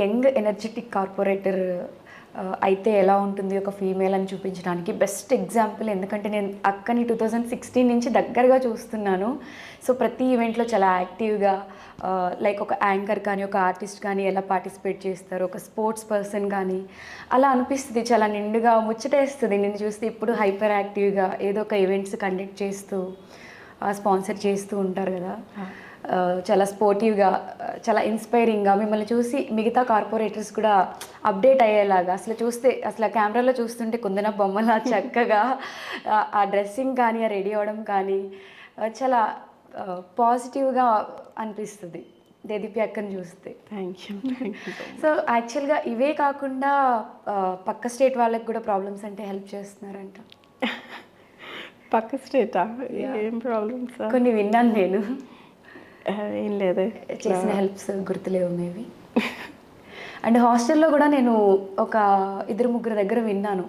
Young energetic corporator అయితే ఎలా ఉంటుంది ఒక ఫీమేల్ అని చూపించడానికి బెస్ట్ ఎగ్జాంపుల్. ఎందుకంటే నేను అక్కని 2016 నుంచి దగ్గరగా చూస్తున్నాను. సో ప్రతి ఈవెంట్లో చాలా యాక్టివ్గా లైక్ ఒక యాంకర్ కానీ ఒక ఆర్టిస్ట్ కానీ ఎలా పార్టిసిపేట్ చేస్తారు, ఒక స్పోర్ట్స్ పర్సన్ కానీ అలా అనిపిస్తుంది. చాలా నిండుగా ముచ్చటేస్తుంది నిన్ను చూస్తే. ఇప్పుడు హైపర్ యాక్టివ్గా ఏదో ఒక ఈవెంట్స్ కండక్ట్ చేస్తూ స్పాన్సర్ చేస్తూ ఉంటారు కదా. చాలా స్పోర్టివ్గా, చాలా ఇన్స్పైరింగ్గా మిమ్మల్ని చూసి మిగతా కార్పొరేటర్స్ కూడా అప్డేట్ అయ్యేలాగా, అసలు చూస్తే అసలు కెమెరాలో చూస్తుంటే కుందన బొమ్మలా చక్కగా ఆ డ్రెస్సింగ్ కానీ ఆ రెడీ అవ్వడం కానీ చాలా పాజిటివ్గా అనిపిస్తుంది దేదీప్య అక్కని చూస్తే. Thank you. సో యాక్చువల్గా ఇవే కాకుండా పక్క స్టేట్ వాళ్ళకి కూడా ప్రాబ్లమ్స్ అంటే హెల్ప్ చేస్తున్నారంట. పక్క స్టేటా? ఏం ప్రాబ్లమ్స్? కొన్ని విన్నాను నేను. ఏం లేదు చేసిన హెల్ప్స్ గుర్తులేవు మేబీ. అండ్ హాస్టల్లో కూడా నేను ఒక 2-3 దగ్గర విన్నాను.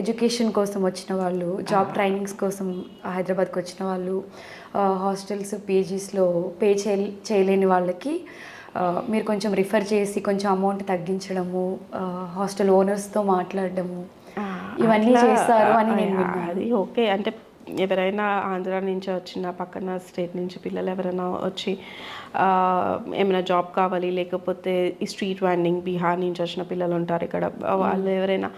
ఎడ్యుకేషన్ కోసం వచ్చిన వాళ్ళు, జాబ్ ట్రైనింగ్స్ కోసం హైదరాబాద్కి వచ్చిన వాళ్ళు, హాస్టల్స్ పీజీస్లో పే చేయలేని వాళ్ళకి మీరు కొంచెం రిఫర్ చేసి కొంచెం అమౌంట్ తగ్గించడము, హాస్టల్ ఓనర్స్తో మాట్లాడడము, ఇవన్నీ చేస్తారు అని నేను విన్నాను. అది ఓకే. అంటే ఎవరైనా ఆంధ్ర నుంచి వచ్చిన పక్కన స్టేట్ నుంచి పిల్లలు ఎవరైనా వచ్చి ఏమైనా జాబ్ కావాలి, లేకపోతే ఈ స్ట్రీట్ వెండింగ్ బీహార్ నుంచి వచ్చిన పిల్లలు ఉంటారు ఇక్కడ, వాళ్ళు ఎవరైనా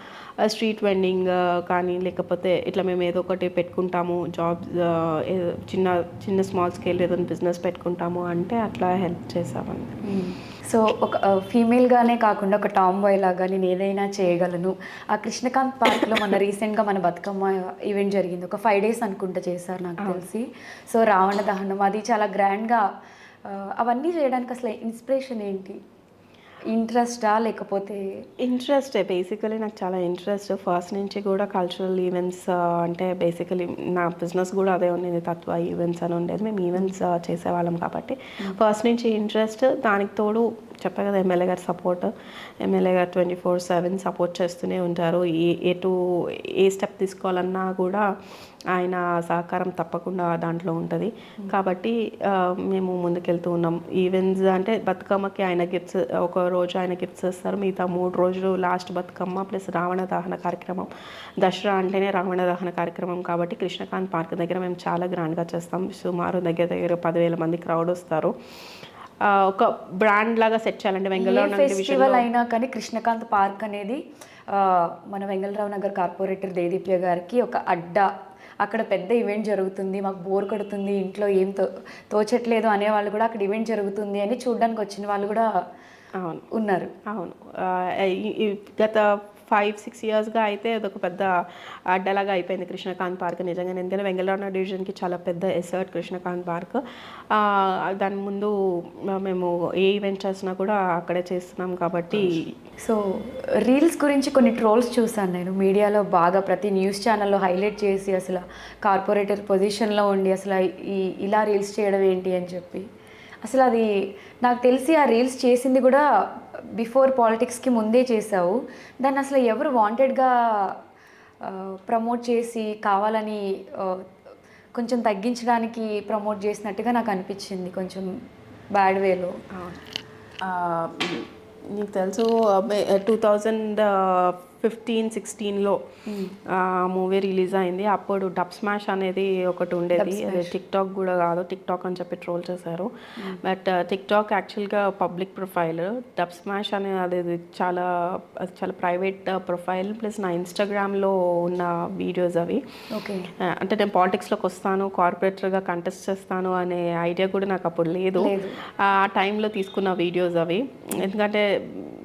స్ట్రీట్ వెండింగ్ కానీ లేకపోతే ఇట్లా మేము ఏదో ఒకటి పెట్టుకుంటాము జాబ్, చిన్న చిన్న స్మాల్ స్కేల్ ఏదైనా బిజినెస్ పెట్టుకుంటాము అంటే అట్లా హెల్ప్ చేసామండి. సో ఒక ఫీమేల్గానే కాకుండా ఒక టామ్ బాయ్ లాగా నేను ఏదైనా చేయగలను. ఆ కృష్ణకాంత్ పార్క్లో మన రీసెంట్గా మన బతుకమ్మ ఈవెంట్ జరిగింది. ఒక 5 days అనుకుంటా చేశారు నాకు తెలిసి. సో రావణ దహనం అది చాలా గ్రాండ్గా. అవన్నీ చేయడానికి అసలు ఇన్స్పిరేషన్ ఏంటి? ఇంట్రెస్టా లేకపోతే? ఇంట్రెస్టే బేసికలీ. నాకు చాలా ఇంట్రెస్ట్ ఫస్ట్ నుంచి కూడా కల్చరల్ ఈవెంట్స్. అంటే బేసికలీ నా బిజినెస్ కూడా అదే ఉండేది, తత్వ ఈవెంట్స్ అని ఉండేది. మేము ఈవెంట్స్ చేసేవాళ్ళం కాబట్టి ఫస్ట్ నుంచి ఇంట్రెస్ట్. దానికి తోడు చెప్పా కదా ఎమ్మెల్యే గారి సపోర్ట్. ఎమ్మెల్యే గారు 24/7 సపోర్ట్ చేస్తూనే ఉంటారు. ఏ స్టెప్ తీసుకోవాలన్నా కూడా ఆయన సహకారం తప్పకుండా దాంట్లో ఉంటుంది. కాబట్టి మేము ముందుకెళ్తూ ఉన్నాం. ఈవెంట్స్ అంటే బతుకమ్మకి ఆయన గిఫ్ట్స్, ఒక రోజు ఆయన గిఫ్ట్స్ ఇస్తారు, మిగతా 3 రోజులు లాస్ట్ బతుకమ్మ ప్లస్ రావణ దహన కార్యక్రమం. దసరా అంటేనే రావణ దహన కార్యక్రమం కాబట్టి కృష్ణకాంత్ పార్క్ దగ్గర మేము చాలా గ్రాండ్గా చేస్తాం. సుమారు దగ్గర 10,000 మంది క్రౌడ్ వస్తారు. ఒక బ్రాండ్ లాగా సెట్ చేయాలంటే వెంగళరావు నగర్ ఫెస్టివల్ అయినా కానీ కృష్ణకాంత్ పార్క్ అనేది మన వెంగళరావు నగర్ కార్పొరేటర్ దేదీప్య గారికి ఒక అడ్డా. అక్కడ పెద్ద ఈవెంట్ జరుగుతుంది, మాకు బోర్ కొడుతుంది, ఇంట్లో ఏం తోచట్లేదు అనే వాళ్ళు కూడా అక్కడ ఈవెంట్ జరుగుతుంది అని చూడడానికి వచ్చిన వాళ్ళు కూడా ఉన్నారు. అవును. గత 5-6 yearsగా అయితే అదొక పెద్ద అడ్డలాగా అయిపోయింది కృష్ణకాంత్ పార్క్ నిజంగా. ఎందుకంటే వెంగళరావు డివిజన్కి చాలా పెద్ద ఎసర్ట్ కృష్ణకాంత్ పార్క్. దాని ముందు మేము ఏ ఈవెంట్ చేసినా కూడా అక్కడే చేస్తున్నాం కాబట్టి. సో రీల్స్ గురించి కొన్ని ట్రోల్స్ చూసాను నేను మీడియాలో బాగా. ప్రతి న్యూస్ ఛానల్లో హైలైట్ చేసి అసలు కార్పొరేటర్ పొజిషన్లో ఉండి అసలు ఇలా రీల్స్ చేయడం ఏంటి అని చెప్పి. అసలు అది నాకు తెలిసి ఆ రీల్స్ చేసింది కూడా బిఫోర్ పాలిటిక్స్కి ముందే చేసావు. దాన్ని అసలు ఎవరు వాంటెడ్గా ప్రమోట్ చేసి కావాలని కొంచెం తగ్గించడానికి ప్రమోట్ చేసినట్టుగా నాకు అనిపించింది, కొంచెం బ్యాడ్ వేలో. నీకు తెలుసు 2015-16లో మూవీ రిలీజ్ అయింది. అప్పుడు డబ్ స్మాష్ అనేది ఒకటి ఉండేది. అది టిక్టాక్ కూడా కాదు, టిక్టాక్ అని చెప్పి ట్రోల్ చేశారు. బట్ టిక్టాక్ యాక్చువల్గా పబ్లిక్ ప్రొఫైల్. డబ్ స్మాష్ అనేది అది చాలా ప్రైవేట్ ప్రొఫైల్. ప్లస్ నా ఇన్స్టాగ్రామ్లో ఉన్న వీడియోస్ అవి. ఓకే. అంటే నేను పాలిటిక్స్లోకి వస్తాను, కార్పొరేటర్గా కంటెస్ట్ చేస్తాను అనే ఐడియా కూడా నాకు అప్పుడు లేదు. ఆ టైంలో తీసుకున్న వీడియోస్ అవి. ఎందుకంటే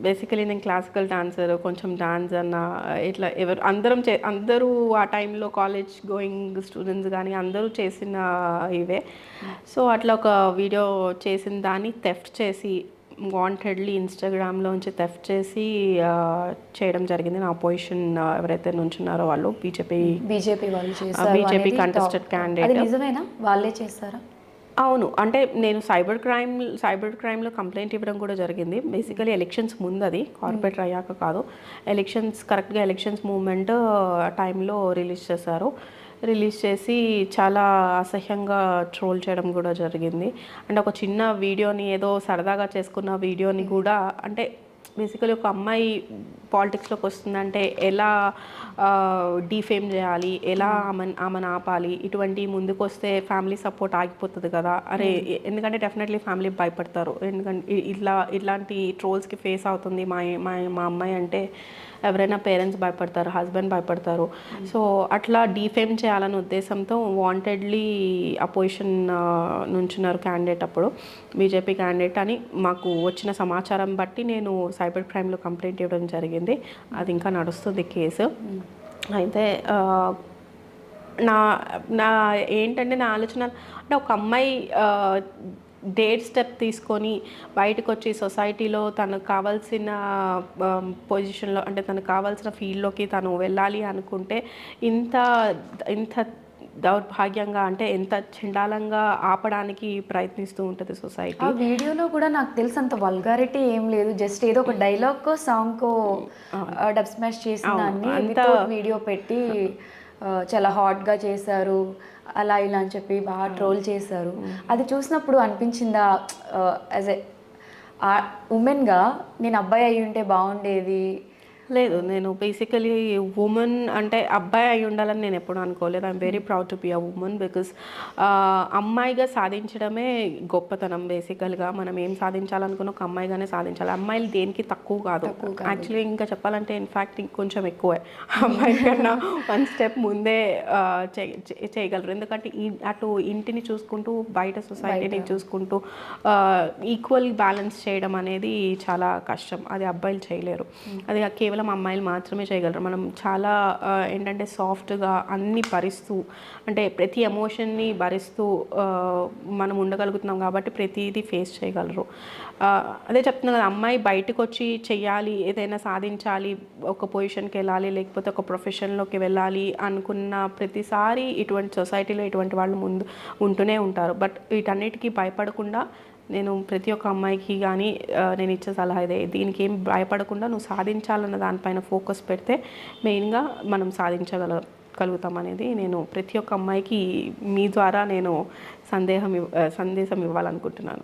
బేసికలీ నేను క్లాసికల్ డాన్సర్, కొంచెం డాన్స్ అన్న ఇట్లా అందరూ ఆ టైంలో కాలేజ్ గోయింగ్ స్టూడెంట్స్ కానీ అందరూ చేసిన ఇవే. సో అట్లా ఒక వీడియో చేసిన దాన్ని థెఫ్ట్ చేసి వాంటెడ్లీ ఇన్స్టాగ్రామ్లోంచి థెఫ్ట్ చేసి చేయడం జరిగింది. నా అపోజిషన్ ఎవరైతే నుంచున్నారో వాళ్ళు బీజేపీ కంటెస్టెడ్ క్యాండిడేట్. నిజమేనా? వాళ్ళే చేస్తారా? అవును. అంటే నేను సైబర్ క్రైమ్లో కంప్లైంట్ ఇవ్వడం కూడా జరిగింది. బేసికలీ ఎలక్షన్స్ ముందు, అది కార్పొరేటర్ అయ్యాక కాదు. కరెక్ట్గా ఎలక్షన్స్ మూమెంట్ టైంలో రిలీజ్ చేశారు. రిలీజ్ చేసి చాలా అసహ్యంగా ట్రోల్ చేయడం కూడా జరిగింది. అంటే ఒక చిన్న వీడియోని, ఏదో సరదాగా చేసుకున్న వీడియోని కూడా, అంటే బేసికలీ ఒక అమ్మాయి పాలిటిక్స్లోకి వస్తుందంటే ఎలా డీఫేమ్ చేయాలి, ఎలా ఆమెను ఆపాలి, ఇటువంటి ముందుకు వస్తే ఫ్యామిలీ సపోర్ట్ ఆగిపోతుంది కదా. అరే ఎందుకంటే డెఫినెట్లీ ఫ్యామిలీ భయపడతారు, ఎందుకంటే ఇట్లాంటి ట్రోల్స్కి ఫేస్ అవుతుంది మా అమ్మాయి అంటే ఎవరైనా పేరెంట్స్ భయపడతారు, హస్బెండ్ భయపడతారు. సో అట్లా డీఫేమ్ చేయాలనే ఉద్దేశంతో వాంటెడ్లీ అపోజిషన్ నుంచున్నారు క్యాండిడేట్, అప్పుడు బీజేపీ క్యాండిడేట్ అని మాకు వచ్చిన సమాచారం బట్టి నేను సైబర్ క్రైమ్లో కంప్లైంట్ ఇవ్వడం జరిగింది. అది ఇంకా నడుస్తుంది కేసు. అయితే నా ఏంటంటే నా ఆలోచన అంటే ఒక అమ్మాయి డేర్ స్టెప్ తీసుకొని బయటకు వచ్చి సొసైటీలో తనకు కావాల్సిన పొజిషన్లో అంటే తనకు కావాల్సిన ఫీల్డ్లోకి తను వెళ్ళాలి అనుకుంటే ఇంత దౌర్భాగ్యంగా అంటే ఎంత చండాలంగా ఆపడానికి ప్రయత్నిస్తూ ఉంటుంది సొసైటీ. ఆ వీడియోలో కూడా నాకు తెలిసి అంత వల్గారిటీ ఏం లేదు, జస్ట్ ఏదో ఒక డైలాగ్ సాంగ్ డబ్ స్మాష్ చేసిన దాన్ని అంత వీడియో పెట్టి చాలా హాట్గా చేశారు, అలా ఇలా అని చెప్పి బాగా ట్రోల్ చేశారు. అది చూసినప్పుడు అనిపించిందా యాజ్ ఎ ఉమెన్గా నేను అబ్బాయి అయి ఉంటే బాగుండేది? లేదు, నేను బేసికలీ ఉమెన్ అంటే అబ్బాయి అయి ఉండాలని నేను ఎప్పుడు అనుకోలేదు. I'm very proud to be a women because అమ్మాయిగా సాధించడమే గొప్పతనం. బేసికల్గా మనం ఏం సాధించాలనుకున్న ఒక అమ్మాయిగానే సాధించాలి. అమ్మాయిలు దేనికి తక్కువ కాదు, యాక్చువల్లీ ఇంకా చెప్పాలంటే ఇన్ఫ్యాక్ట్ ఇంకొంచెం ఎక్కువే అమ్మాయి కన్నా 1 స్టెప్ ముందే చేయగలరు. ఎందుకంటే అటు ఇంటిని చూసుకుంటూ బయట సొసైటీని చూసుకుంటూ ఈక్వల్ బ్యాలెన్స్ చేయడం అనేది చాలా కష్టం. అది అబ్బాయిలు చేయలేరు, అది కేవలం అమ్మాయిలు మాత్రమే చేయగలరు. మనం చాలా ఏంటంటే సాఫ్ట్గా అన్ని భరిస్తూ అంటే ప్రతి ఎమోషన్ని భరిస్తూ మనం ఉండగలుగుతున్నాం కాబట్టి ప్రతిదీ ఫేస్ చేయగలరు. అదే చెప్తున్నాను కదా, అమ్మాయి బయటకు వచ్చి చెయ్యాలి, ఏదైనా సాధించాలి, ఒక పొజిషన్కి వెళ్ళాలి, లేకపోతే ఒక ప్రొఫెషన్లోకి వెళ్ళాలి అనుకున్న ప్రతిసారి ఇటువంటి సొసైటీలో ఇటువంటి వాళ్ళు ముందు ఉంటూనే ఉంటారు. బట్ వీటన్నిటికీ భయపడకుండా నేను ప్రతి ఒక్క అమ్మాయికి కానీ నేను ఇచ్చే సలహా ఇదే, దీనికి ఏం భయపడకుండా నువ్వు సాధించాలన్న దానిపైన ఫోకస్ పెడితే మెయిన్గా మనం సాధించగలుగుతాం అనేది నేను ప్రతి ఒక్క అమ్మాయికి మీ ద్వారా నేను సందేశం ఇవ్వాలనుకుంటున్నాను.